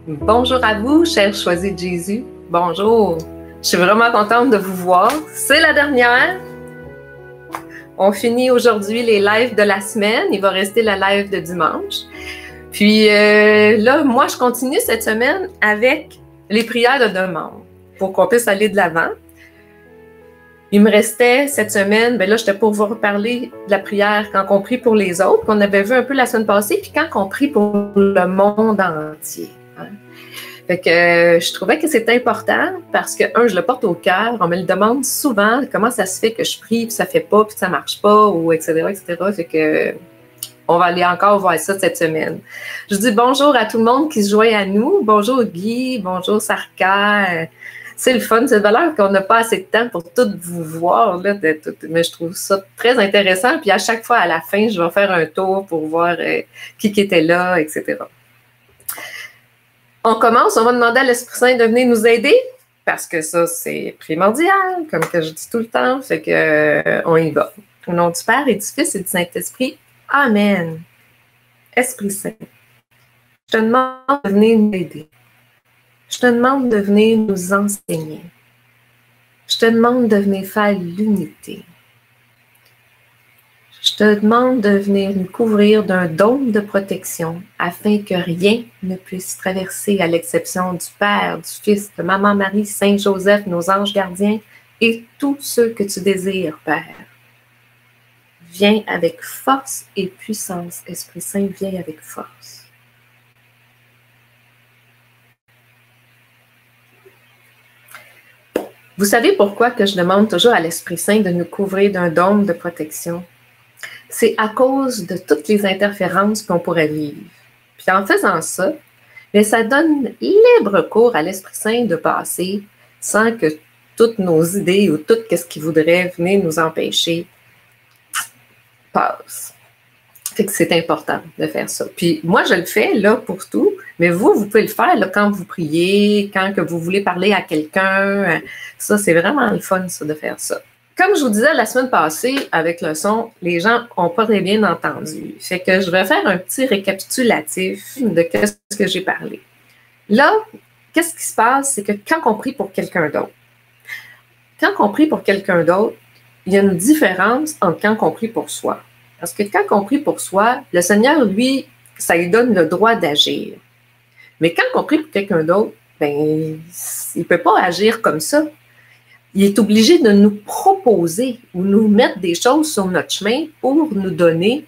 Bonjour à vous, chers choisis de Jésus. Bonjour. Je suis vraiment contente de vous voir. C'est la dernière. On finit aujourd'hui les lives de la semaine. Il va rester la live de dimanche. Puis là, moi, je continue cette semaine avec les prières de demande pour qu'on puisse aller de l'avant. Il me restait cette semaine, là, j'étais pour vous reparler de la prière quand on prie pour les autres, qu'on avait vu un peu la semaine passée, puis quand on prie pour le monde entier. Hein. Fait que je trouvais que c'était important parce que, je le porte au cœur, on me le demande souvent, comment ça se fait que je prie, puis ça fait pas, puis ça marche pas, ou etc., etc. Fait que on va aller encore voir ça cette semaine. Je dis bonjour à tout le monde qui se joint à nous. Bonjour Guy, bonjour Sarka. C'est le fun, c'est de valeur qu'on n'a pas assez de temps pour tout vous voir, là, mais je trouve ça très intéressant. Puis à chaque fois, à la fin, je vais faire un tour pour voir qui était là, etc. On commence, on va demander à l'Esprit Saint de venir nous aider, parce que ça, c'est primordial, comme que je dis tout le temps, fait que on y va. Au nom du Père et du Fils et du Saint-Esprit, Amen. Esprit Saint, je te demande de venir nous aider. Je te demande de venir nous enseigner. Je te demande de venir faire l'unité. Je te demande de venir nous couvrir d'un dôme de protection afin que rien ne puisse traverser à l'exception du Père, du Fils, de Maman Marie, Saint Joseph, nos anges gardiens et tous ceux que tu désires, Père. Viens avec force et puissance. Esprit Saint, viens avec force. Vous savez pourquoi que je demande toujours à l'Esprit Saint de nous couvrir d'un dôme de protection? C'est à cause de toutes les interférences qu'on pourrait vivre. Puis en faisant ça, ça donne libre cours à l'Esprit Saint de passer sans que toutes nos idées ou tout ce qui voudrait venir nous empêcher passe. Fait que c'est important de faire ça. Puis moi, je le fais là pour tout, mais vous pouvez le faire là, quand vous priez, quand que vous voulez parler à quelqu'un. Ça, c'est vraiment le fun, ça, de faire ça. Comme je vous disais la semaine passée, avec le son, les gens n'ont pas très bien entendu. Fait que je vais faire un petit récapitulatif de ce que j'ai parlé. Là, qu'est-ce qui se passe? C'est que quand on prie pour quelqu'un d'autre, il y a une différence entre quand on prie pour soi. Parce que quand on prie pour soi, le Seigneur, lui, ça lui donne le droit d'agir. Mais quand on prie pour quelqu'un d'autre, il ne peut pas agir comme ça. Il est obligé de nous proposer ou nous mettre des choses sur notre chemin pour nous donner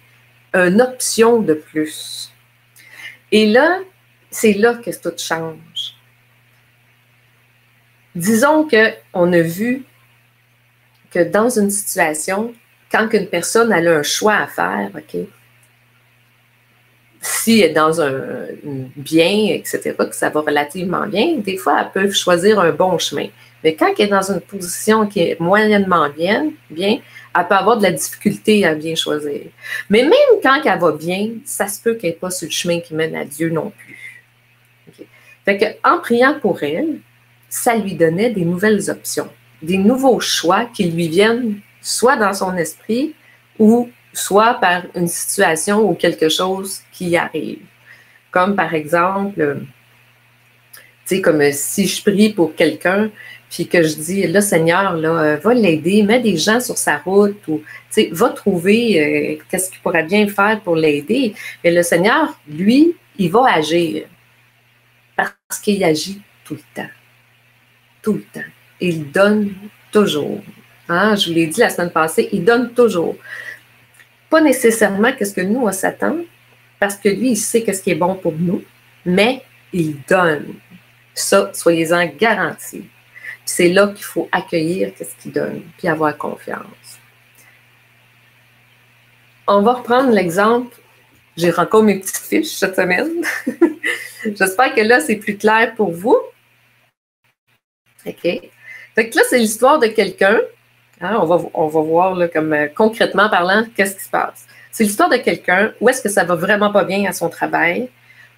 une option de plus. Et là, c'est là que tout change. Disons qu'on a vu que dans une situation, quand une personne elle a un choix à faire, OK, si elle est dans un bien, etc., que ça va relativement bien, des fois, elle peut choisir un bon chemin. Mais quand elle est dans une position qui est moyennement bien, elle peut avoir de la difficulté à bien choisir. Mais même quand elle va bien, ça se peut qu'elle n'est pas sur le chemin qui mène à Dieu non plus. Okay. Fait qu'en priant pour elle, ça lui donnait des nouvelles options, des nouveaux choix qui lui viennent soit dans son esprit ou soit par une situation ou quelque chose qui arrive. Comme par exemple, tu sais, comme si je prie pour quelqu'un, puis que je dis, là, Seigneur, là, va l'aider, mets des gens sur sa route, ou, tu sais, va trouver qu'est-ce qu'il pourrait bien faire pour l'aider. Et le Seigneur, lui, il va agir parce qu'il agit tout le temps. Tout le temps. Il donne toujours. Hein? Je vous l'ai dit la semaine passée, il donne toujours. Pas nécessairement qu'est-ce que nous, on s'attend, parce que lui, il sait qu'est-ce qui est bon pour nous, mais il donne. Ça, soyez-en garantis. C'est là qu'il faut accueillir qu'est-ce qu'il donne, puis avoir confiance. On va reprendre l'exemple. J'ai encore mes petites fiches cette semaine. J'espère que là, c'est plus clair pour vous. OK. Fait que là, c'est l'histoire de quelqu'un. Hein, on va voir là, comme concrètement parlant, qu'est-ce qui se passe. C'est l'histoire de quelqu'un où est-ce que ça va vraiment pas bien à son travail.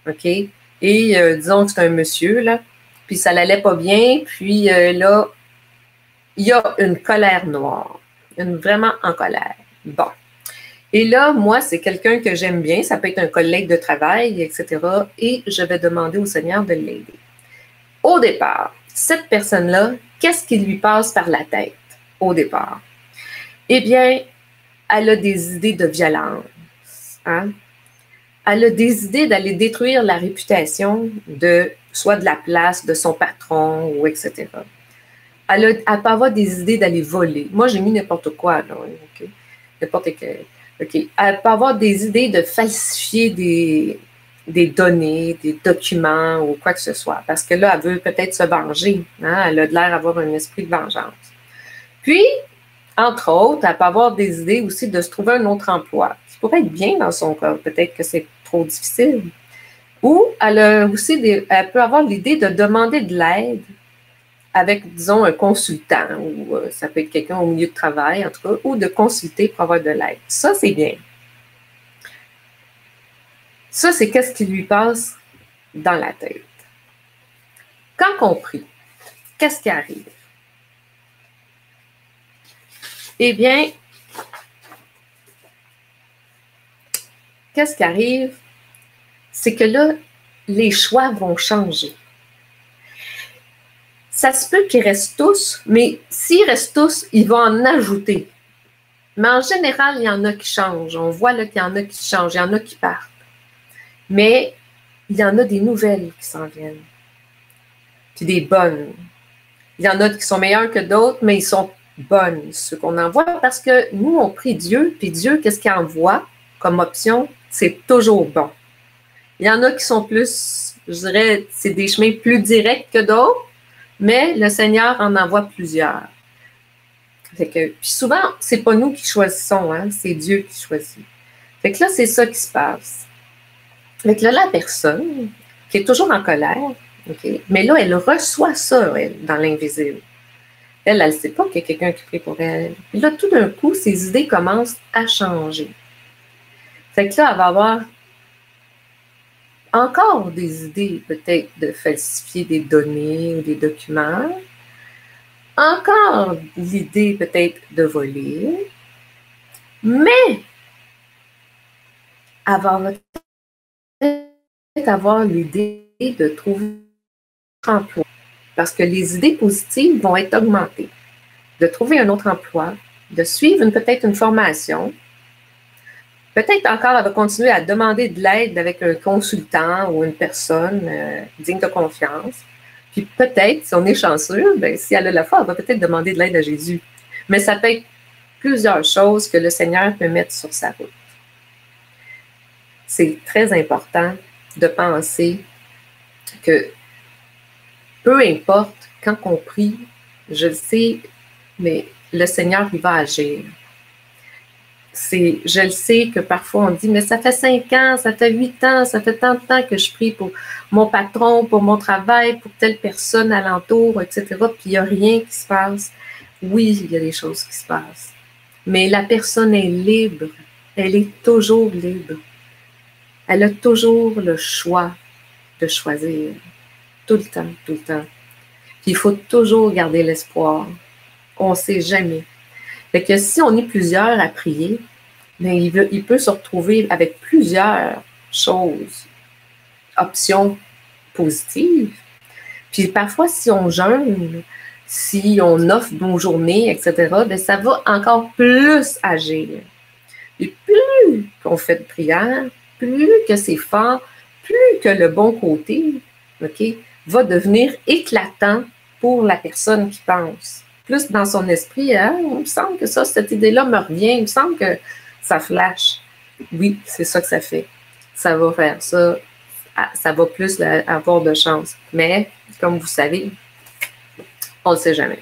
OK. Et disons que c'est un monsieur, là. Puis ça n'allait pas bien, puis là, il y a une colère noire, vraiment en colère. Bon. Et là, moi, c'est quelqu'un que j'aime bien, ça peut être un collègue de travail, etc. Et je vais demander au Seigneur de l'aider. Au départ, cette personne-là, qu'est-ce qui lui passe par la tête au départ? Eh bien, elle a des idées de violence. Hein? Elle a des idées d'aller détruire la réputation de soit de la place, de son patron, ou etc. Elle peut avoir des idées d'aller voler. Moi, j'ai mis n'importe quoi, là. Okay? N'importe quel. Okay. Elle peut avoir des idées de falsifier des données, des documents ou quoi que ce soit. Parce que là, elle veut peut-être se venger. Hein? Elle a de l'air d'avoir un esprit de vengeance. Puis, entre autres, elle peut avoir des idées aussi de se trouver un autre emploi qui pourrait être bien dans son cas. Peut-être que c'est trop difficile. Ou elle a aussi elle peut avoir l'idée de demander de l'aide avec, disons, un consultant, ou ça peut être quelqu'un au milieu de travail, en tout cas, ou de consulter pour avoir de l'aide. Ça, c'est bien. Ça, c'est qu'est-ce qui lui passe dans la tête. Quand compris, qu'est-ce qui arrive? Eh bien, qu'est-ce qui arrive? C'est que là, les choix vont changer. Ça se peut qu'ils restent tous, mais s'ils restent tous, ils vont en ajouter. Mais en général, il y en a qui changent. On voit là qu'il y en a qui changent, il y en a qui partent. Mais il y en a des nouvelles qui s'en viennent. Puis des bonnes. Il y en a qui sont meilleures que d'autres, mais ils sont bonnes, ceux qu'on envoie, parce que nous, on prie Dieu, puis Dieu, qu'est-ce qu'il envoie comme option? C'est toujours bon. Il y en a qui sont plus, je dirais, c'est des chemins plus directs que d'autres, mais le Seigneur en envoie plusieurs. Fait que, puis souvent, c'est pas nous qui choisissons, hein, c'est Dieu qui choisit. Fait que là, c'est ça qui se passe. Fait que là, la personne, qui est toujours en colère, okay, mais là, elle reçoit ça, elle, dans l'invisible. Elle ne sait pas qu'il y a quelqu'un qui prie pour elle. Puis là, tout d'un coup, ses idées commencent à changer. Fait que là, elle va avoir encore des idées, peut-être, de falsifier des données ou des documents. Encore l'idée, peut-être, de voler. Mais elle va peut-être avoir l'idée de trouver un emploi. Parce que les idées positives vont être augmentées. De trouver un autre emploi, de suivre peut-être une formation. Peut-être encore, elle va continuer à demander de l'aide avec un consultant ou une personne digne de confiance. Puis peut-être, si on est chanceux, ben, si elle a la foi, elle va peut-être demander de l'aide à Jésus. Mais ça peut être plusieurs choses que le Seigneur peut mettre sur sa route. C'est très important de penser que peu importe quand on prie, je le sais, mais le Seigneur, il va agir. Je le sais que parfois on dit, mais ça fait 5 ans, ça fait 8 ans, ça fait tant de temps que je prie pour mon patron, pour mon travail, pour telle personne alentour, etc. Puis il n'y a rien qui se passe. Oui, il y a des choses qui se passent. Mais la personne est libre. Elle est toujours libre. Elle a toujours le choix de choisir. Tout le temps, tout le temps. Puis il faut toujours garder l'espoir. On ne sait jamais. Fait que si on est plusieurs à prier, bien, il peut se retrouver avec plusieurs choses, options positives. Puis parfois, si on jeûne, si on offre nos journées, etc., bien, ça va encore plus agir. Et plus qu'on fait de prière, plus que c'est fort, plus que le bon côté, okay, va devenir éclatant pour la personne qui pense. Plus dans son esprit, hein, il me semble que cette idée-là me revient, il me semble que ça flash. Oui, c'est ça que ça fait. Ça va faire ça. Ça va plus avoir de chance. Mais, comme vous savez, on ne le sait jamais.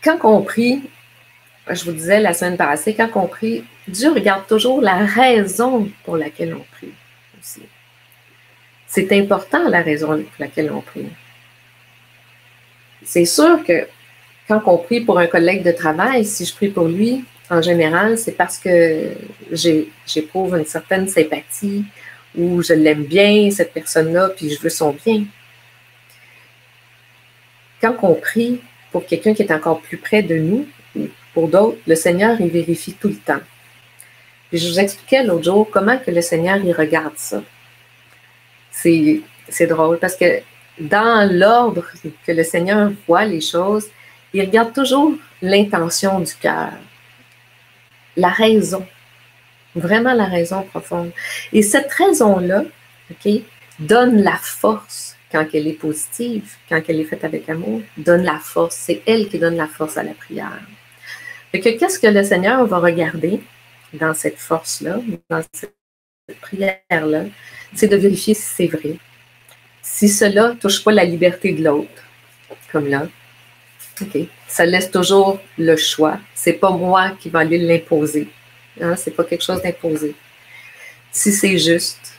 Quand on prie, je vous disais la semaine passée, quand on prie, Dieu regarde toujours la raison pour laquelle on prie aussi. C'est important la raison pour laquelle on prie. C'est sûr que quand on prie pour un collègue de travail, si je prie pour lui, en général, c'est parce que j'éprouve une certaine sympathie ou je l'aime bien, cette personne-là, puis je veux son bien. Quand on prie pour quelqu'un qui est encore plus près de nous, Pour d'autres, le Seigneur, il vérifie tout le temps. Puis je vous expliquais l'autre jour comment que le Seigneur, il regarde ça. C'est drôle parce que dans l'ordre que le Seigneur voit les choses, il regarde toujours l'intention du cœur, la raison, vraiment la raison profonde. Et cette raison-là, OK, donne la force quand elle est positive, quand elle est faite avec amour, donne la force. C'est elle qui donne la force à la prière. Fait que qu'est-ce que le Seigneur va regarder dans cette force-là, dans cette prière-là, c'est de vérifier si c'est vrai. Si cela ne touche pas la liberté de l'autre, comme là, OK, ça laisse toujours le choix. C'est pas moi qui vais aller l'imposer. Hein? C'est pas quelque chose d'imposé. Si c'est juste,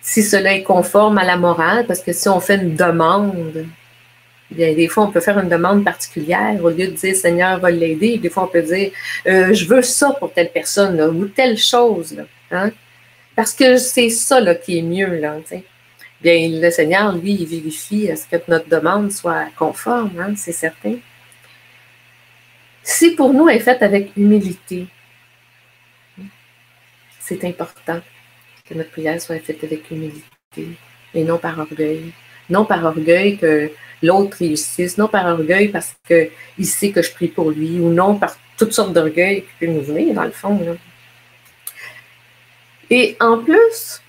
si cela est conforme à la morale, parce que si on fait une demande, bien, des fois, on peut faire une demande particulière au lieu de dire Seigneur va l'aider. Des fois, on peut dire je veux ça pour telle personne là, ou telle chose. Là, hein? Parce que c'est ça là, qui est mieux. Là, t'sais. Bien, le Seigneur, lui, il vérifie à ce que notre demande soit conforme, hein, c'est certain. Si pour nous elle est faite avec humilité, c'est important que notre prière soit faite avec humilité et non par orgueil. Non par orgueil que l'autre réussisse, non par orgueil parce qu'il sait que je prie pour lui, ou non par toutes sortes d'orgueil qui peut nous venir, dans le fond. Là. Et en plus,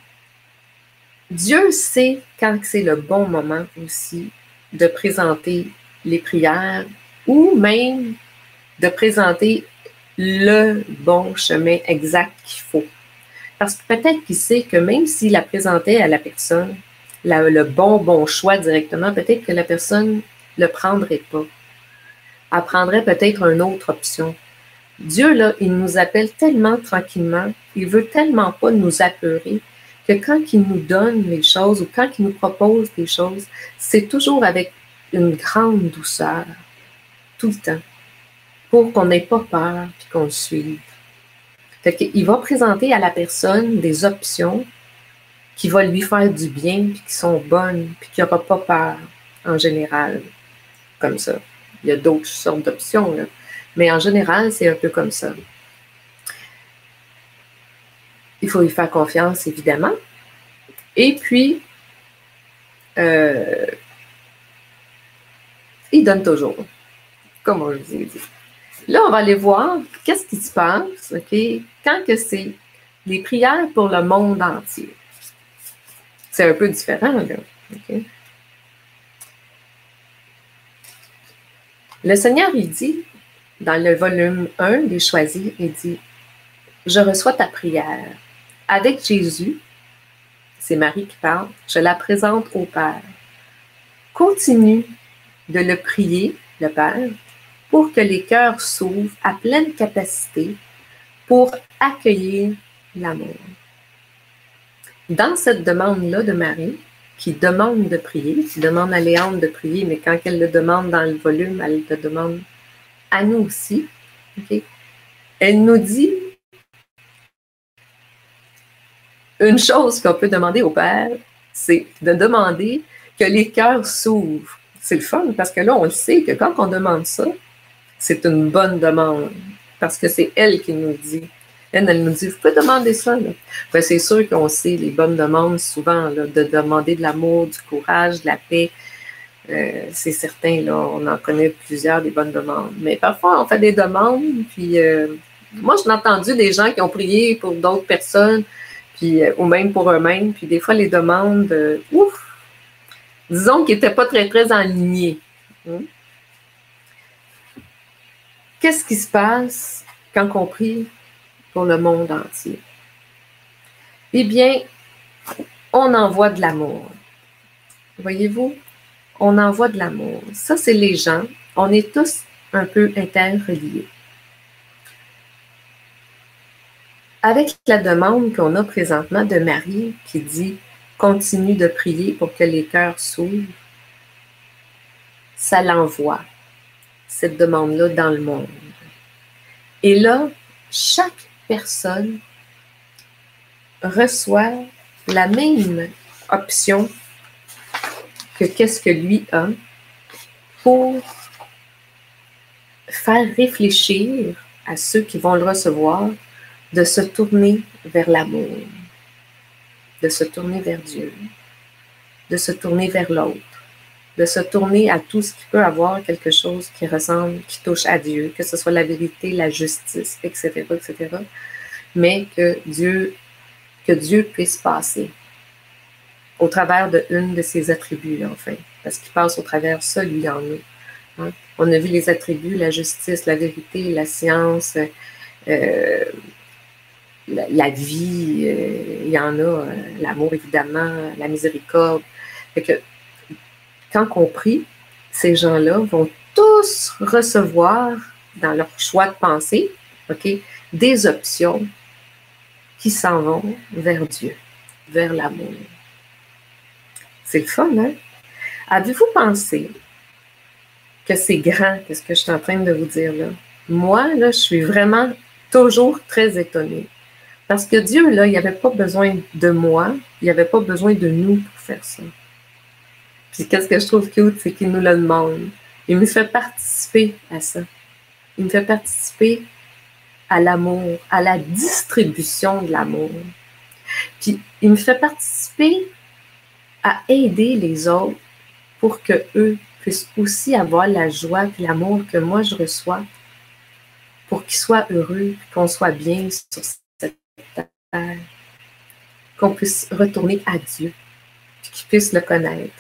Dieu sait quand c'est le bon moment aussi de présenter les prières ou même de présenter le bon chemin exact qu'il faut. Parce que peut-être qu'il sait que même s'il a présenté à la personne le bon choix directement, peut-être que la personne ne le prendrait pas. Elle prendrait peut-être une autre option. Dieu, là, il nous appelle tellement tranquillement, il veut tellement pas nous apeurer, que quand il nous donne les choses ou quand il nous propose des choses, c'est toujours avec une grande douceur, tout le temps, pour qu'on n'ait pas peur et qu'on le suive. Fait qu'il va présenter à la personne des options qui vont lui faire du bien, puis qui sont bonnes, puis qui n'aura pas peur, en général, comme ça. Il y a d'autres sortes d'options, là. Mais en général, c'est un peu comme ça. Il faut lui faire confiance, évidemment. Et puis, il donne toujours, comme on le dit. Là, on va aller voir qu'est-ce qui se passe, OK, quand que c'est les prières pour le monde entier. C'est un peu différent, là. OK? Le Seigneur, il dit, dans le volume 1 des Choisis, il dit « Je reçois ta prière. Avec Jésus, c'est Marie qui parle, je la présente au Père. Continue de le prier, le Père, pour que les cœurs s'ouvrent à pleine capacité pour accueillir l'amour. » Dans cette demande-là de Marie, qui demande de prier, qui demande à Léandre de prier, mais quand elle le demande dans le volume, elle le demande à nous aussi. Okay? Elle nous dit une chose qu'on peut demander au Père, c'est de demander que les cœurs s'ouvrent. C'est le fun, parce que là, on le sait que quand on demande ça, c'est une bonne demande, parce que c'est elle qui nous dit. Elle nous dit, vous pouvez demander ça. Là. Ben, c'est sûr qu'on sait les bonnes demandes souvent, là, de demander de l'amour, du courage, de la paix. C'est certain, là, on en connaît plusieurs des bonnes demandes. Mais parfois, on fait des demandes, puis moi, j'ai entendu des gens qui ont prié pour d'autres personnes, puis, ou même pour eux-mêmes, puis des fois, les demandes, disons qu'ils n'étaient pas très, très alignés. Qu'est-ce qui se passe quand on prie pour le monde entier? Eh bien, on envoie de l'amour. Voyez-vous? On envoie de l'amour. Ça, c'est les gens. On est tous un peu interreliés. Avec la demande qu'on a présentement de Marie qui dit « Continue de prier pour que les cœurs s'ouvrent », ça l'envoie, cette demande-là, dans le monde. Et là, chaque personne reçoit la même option que qu'est-ce que lui a pour faire réfléchir à ceux qui vont le recevoir de se tourner vers l'amour, de se tourner vers Dieu, de se tourner vers l'autre, de se tourner à tout ce qui peut avoir quelque chose qui ressemble, qui touche à Dieu, que ce soit la vérité, la justice, etc., etc., mais que Dieu puisse passer au travers de une de ses attributs, enfin, parce qu'il passe au travers ça, lui, en nous. Hein? On a vu les attributs, la justice, la vérité, la science, la vie, il y en a, l'amour, évidemment, la miséricorde. Fait que, quand on prie, ces gens-là vont tous recevoir, dans leur choix de pensée, des options qui s'en vont vers Dieu, vers l'amour. C'est le fun, hein? Avez-vous pensé que c'est grand, qu'est-ce que je suis en train de vous dire là? Moi, là, je suis vraiment toujours très étonnée. Parce que Dieu, là, il n'avait pas besoin de moi, il n'avait pas besoin de nous pour faire ça. Puis qu'est-ce que je trouve cute, c'est qu'il nous le demande. Il me fait participer à ça. Il me fait participer à l'amour, à la distribution de l'amour. Puis il me fait participer à aider les autres pour qu'eux puissent aussi avoir la joie et l'amour que moi je reçois, pour qu'ils soient heureux, qu'on soit bien sur cette terre, qu'on puisse retourner à Dieu, puis qu'ils puissent le connaître.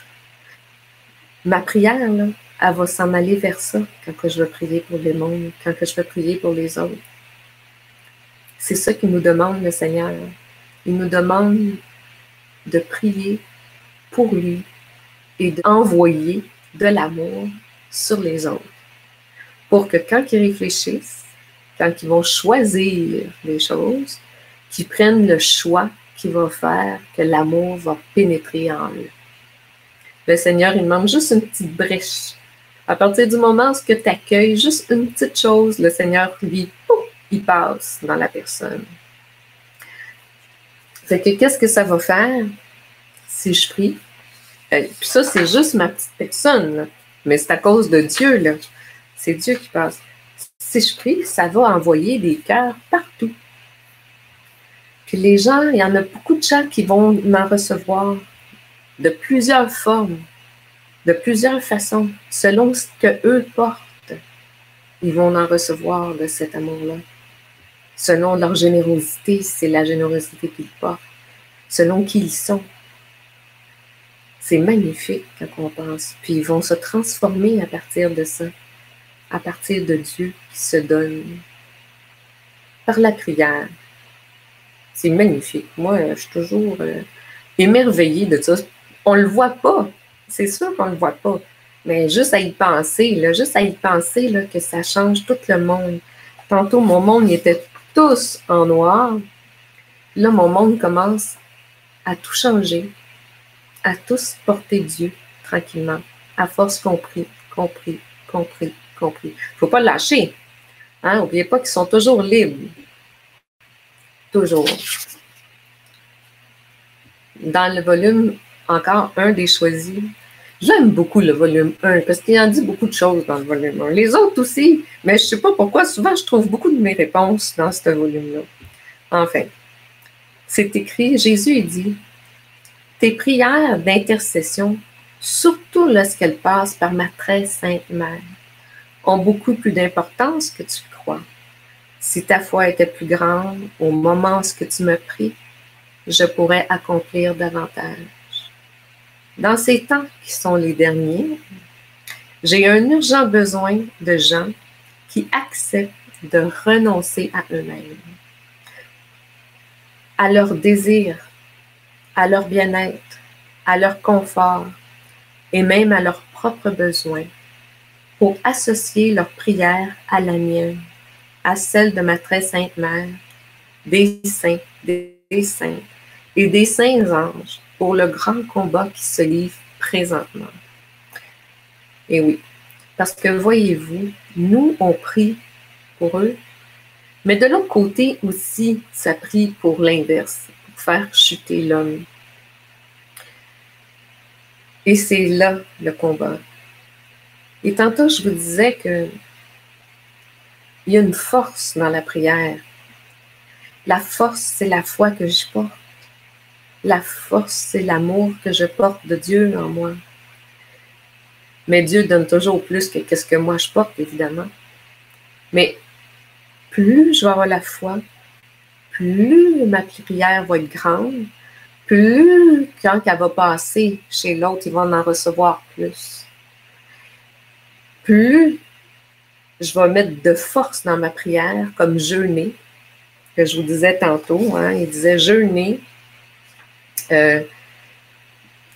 Ma prière, là, elle va s'en aller vers ça quand je vais prier pour le monde, quand je vais prier pour les autres. C'est ça qu'il nous demande, le Seigneur. Il nous demande de prier pour lui et d'envoyer de l'amour sur les autres. Pour que quand ils réfléchissent, quand ils vont choisir les choses, qu'ils prennent le choix qui va faire que l'amour va pénétrer en eux. Le Seigneur, il demande juste une petite brèche. À partir du moment où tu accueilles juste une petite chose, le Seigneur, lui, pouf, il passe dans la personne. Fait que qu'est-ce que ça va faire si je prie? Puis ça, c'est juste ma petite personne, là. Mais c'est à cause de Dieu, là. C'est Dieu qui passe. Si je prie, ça va envoyer des cœurs partout. Puis les gens, il y en a beaucoup de gens qui vont m'en recevoir de plusieurs formes, de plusieurs façons, selon ce qu'eux portent. Ils vont en recevoir de cet amour-là. Selon leur générosité, c'est la générosité qu'ils portent. Selon qui ils sont. C'est magnifique quand on pense. Puis ils vont se transformer à partir de ça, à partir de Dieu qui se donne par la prière. C'est magnifique. Moi, je suis toujours émerveillée de ça. On ne le voit pas. C'est sûr qu'on ne le voit pas. Mais juste à y penser, là, que ça change tout le monde. Tantôt, mon monde, il était tous en noir. Là, mon monde commence à tout changer, à tous porter Dieu tranquillement, à force compris. Il ne faut pas le lâcher. Hein? N'oubliez pas qu'ils sont toujours libres. Toujours. Dans le volume, encore un des choisis, j'aime beaucoup le volume 1 parce qu'il en dit beaucoup de choses dans le volume 1. Les autres aussi, mais je ne sais pas pourquoi, souvent je trouve beaucoup de mes réponses dans ce volume-là. Enfin, c'est écrit, Jésus dit, tes prières d'intercession, surtout lorsqu'elles passent par ma très sainte mère, ont beaucoup plus d'importance que tu le crois. Si ta foi était plus grande au moment où tu me pries, je pourrais accomplir davantage. Dans ces temps qui sont les derniers, j'ai un urgent besoin de gens qui acceptent de renoncer à eux-mêmes, à leur désir, à leur bien-être, à leur confort et même à leurs propres besoins pour associer leur prière à la mienne, à celle de ma très sainte mère, des saints, des saints et des saints anges pour le grand combat qui se livre présentement. Et oui, parce que voyez-vous, nous, on prie pour eux, mais de l'autre côté aussi, ça prie pour l'inverse, pour faire chuter l'homme. Et c'est là le combat. Et tantôt, je vous disais que Il y a une force dans la prière. La force, c'est la foi que je porte. La force, c'est l'amour que je porte de Dieu en moi. Mais Dieu donne toujours plus que ce que moi je porte, évidemment. Mais plus je vais avoir la foi, plus ma prière va être grande, plus quand elle va passer chez l'autre, il va en recevoir plus. Plus je vais mettre de force dans ma prière, comme jeûner, que je vous disais tantôt, hein, il disait jeûner, il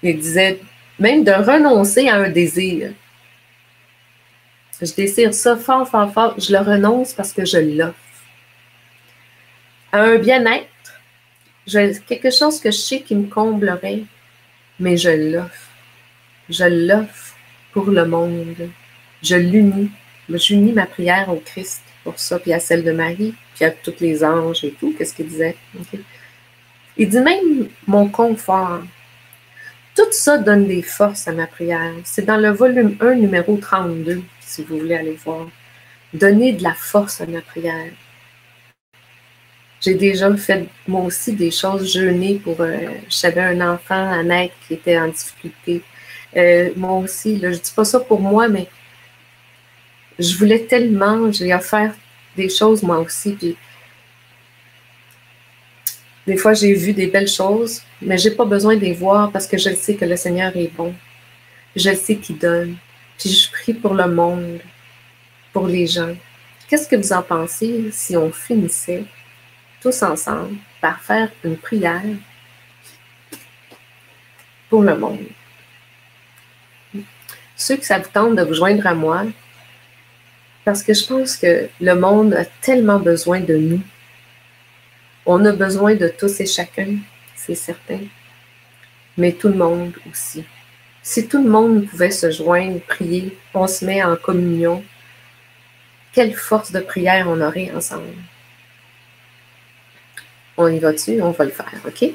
disait même de renoncer à un désir. Je désire ça fort, fort, fort, je le renonce parce que je l'offre. À un bien-être, quelque chose que je sais qui me comblerait, mais je l'offre. Je l'offre pour le monde. Je l'unis. J'unis ma prière au Christ pour ça, puis à celle de Marie, puis à tous les anges et tout. Qu'est-ce qu'il disait? Okay. Il dit même mon confort. Tout ça donne des forces à ma prière. C'est dans le volume 1, numéro 32, si vous voulez aller voir. Donner de la force à ma prière. J'ai déjà fait, moi aussi, des choses jeûner pour... j'avais un enfant à naître qui était en difficulté. Moi aussi, là, je ne dis pas ça pour moi, mais je voulais tellement, j'ai offert des choses moi aussi. Puis, des fois, j'ai vu des belles choses, mais je n'ai pas besoin de les voir parce que je sais que le Seigneur est bon. Je sais qu'il donne. Puis je prie pour le monde, pour les gens. Qu'est-ce que vous en pensez si on finissait tous ensemble par faire une prière pour le monde? Ceux que ça vous tente de vous joindre à moi, parce que je pense que le monde a tellement besoin de nous. On a besoin de tous et chacun, c'est certain, mais tout le monde aussi. Si tout le monde pouvait se joindre, prier, on se met en communion, quelle force de prière on aurait ensemble? On y va-tu? On va le faire, OK?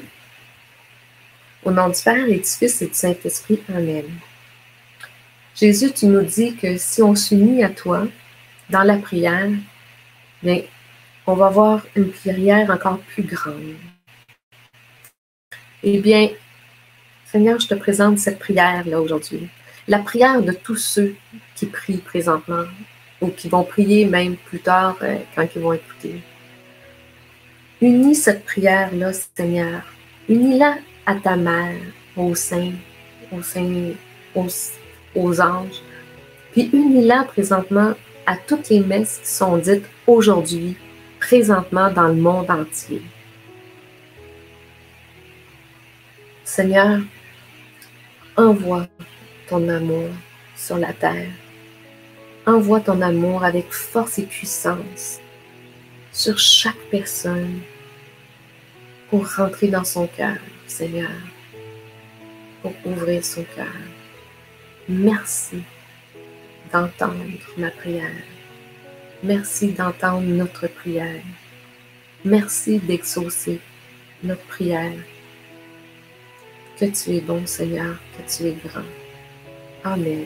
Au nom du Père et du Fils et du Saint-Esprit, Amen. Jésus, tu nous dis que si on s'unit à toi dans la prière, bien, on va avoir une prière encore plus grande. Eh bien, Seigneur, je te présente cette prière-là aujourd'hui. La prière de tous ceux qui prient présentement ou qui vont prier même plus tard quand ils vont écouter. Unis cette prière-là, Seigneur. Unis-la à ta mère, aux saints, aux anges. Puis unis-la présentement à toutes les messes qui sont dites aujourd'hui, présentement dans le monde entier. Seigneur, envoie ton amour sur la terre. Envoie ton amour avec force et puissance sur chaque personne pour rentrer dans son cœur, Seigneur, pour ouvrir son cœur. Merci d'entendre ma prière. Merci d'entendre notre prière. Merci d'exaucer notre prière. Que tu es bon, Seigneur, que tu es grand. Amen.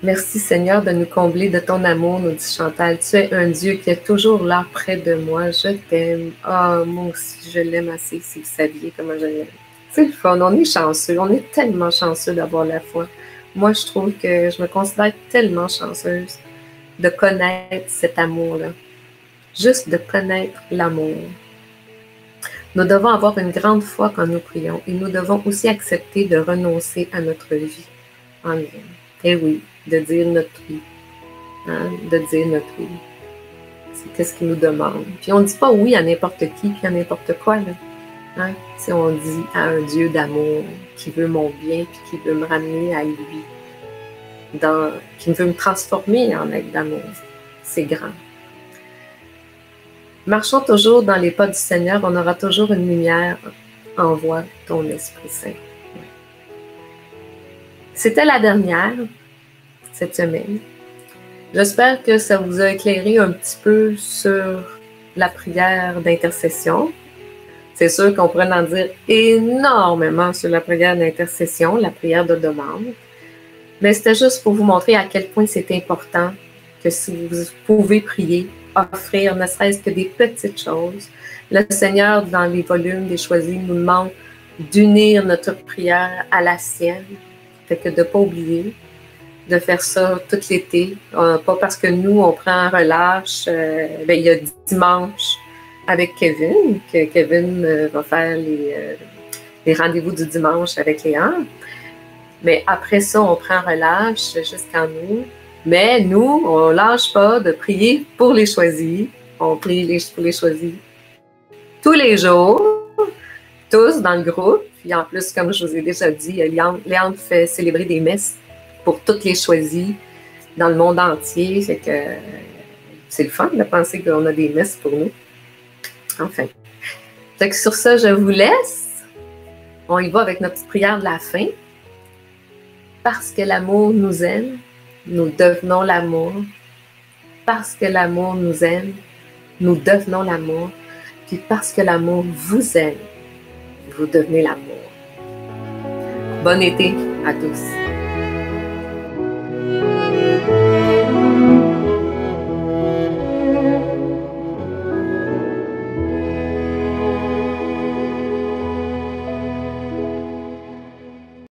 Merci, Seigneur, de nous combler de ton amour, nous dit Chantal. Tu es un Dieu qui est toujours là près de moi. Je t'aime. Ah, moi aussi, je l'aime assez, si vous saviez comment je l'aime. C'est le fun, on est chanceux. On est tellement chanceux d'avoir la foi. Moi, je trouve que je me considère tellement chanceuse de connaître cet amour-là. Juste de connaître l'amour. Nous devons avoir une grande foi quand nous prions et nous devons aussi accepter de renoncer à notre vie. Amen. Et oui, de dire notre oui. Hein? De dire notre oui. C'est ce qu'il nous demande. Puis on ne dit pas oui à n'importe qui, puis à n'importe quoi. Là. Hein? Si on dit à un Dieu d'amour qui veut mon bien, puis qui veut me ramener à lui, qui veut me transformer en être d'amour, c'est grand. Marchons toujours dans les pas du Seigneur, on aura toujours une lumière. Envoie ton Esprit Saint. C'était la dernière cette semaine. J'espère que ça vous a éclairé un petit peu sur la prière d'intercession. C'est sûr qu'on pourrait en dire énormément sur la prière d'intercession, la prière de demande. Mais c'était juste pour vous montrer à quel point c'est important que si vous pouvez prier, offrir ne serait-ce que des petites choses. Le Seigneur, dans les volumes des Choisis, nous demande d'unir notre prière à la sienne. Fait que de ne pas oublier de faire ça tout l'été. Pas parce que nous, on prend un relâche. Il y a dimanche avec Kevin, que Kevin va faire les rendez-vous du dimanche avec Léa. Mais après ça, on prend relâche jusqu'en août. Mais nous, on ne lâche pas de prier pour les Choisis. On prie pour les Choisis tous les jours, tous dans le groupe. Puis en plus, comme je vous ai déjà dit, Léandre fait célébrer des messes pour toutes les Choisis dans le monde entier. Fait que c'est le fun de penser qu'on a des messes pour nous. Enfin. Fait que sur ça, je vous laisse. On y va avec notre petite prière de la fin. Parce que l'amour nous aime, nous devenons l'amour. Parce que l'amour nous aime, nous devenons l'amour. Puis parce que l'amour vous aime, vous devenez l'amour. Bon été à tous.